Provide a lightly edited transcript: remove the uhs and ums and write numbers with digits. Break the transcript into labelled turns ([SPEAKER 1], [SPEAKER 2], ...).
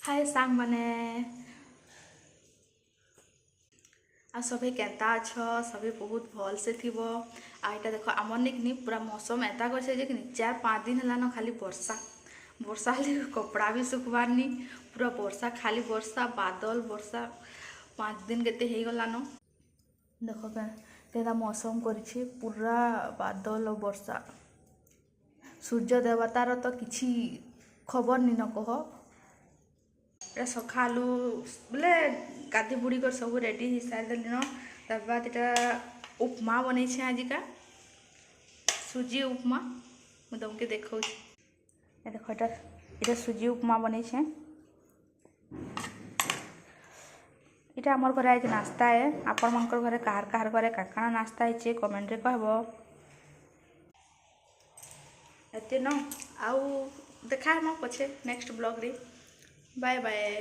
[SPEAKER 1] हाय सांग माने आ सभी केता अछ सभी बहुत भल से थी आईटा देख आमर निकनी पूरा मौसम एता कर कि 4-5 दिन है खाली वर्षा वर्षा हेल्ले कपड़ा भी सुखबार नी पूरा वर्षा खाली वर्षा बादल वर्षा 5 दिन केते हो गलान देख क्या मौसम करी पूरा बादल और वर्षा सूर्य देवतार तो किसी खबर नी न कह सकालू बोले गाधी बुड़ी कर सब रेडी हो सारी दिन तार बाद यहाँ उपमा बन आजिका सुजी उपमा मुझे तुमके देखा देख ये सुजी उपमा बन इटा आमर घर आज नास्ता है आपण मन घर कहार कहार घरे काकाना नास्ता है कमेंट रे कहब एते न आउ देखा हम पछे नेक्स्ट ब्लॉग रे बाय बाय।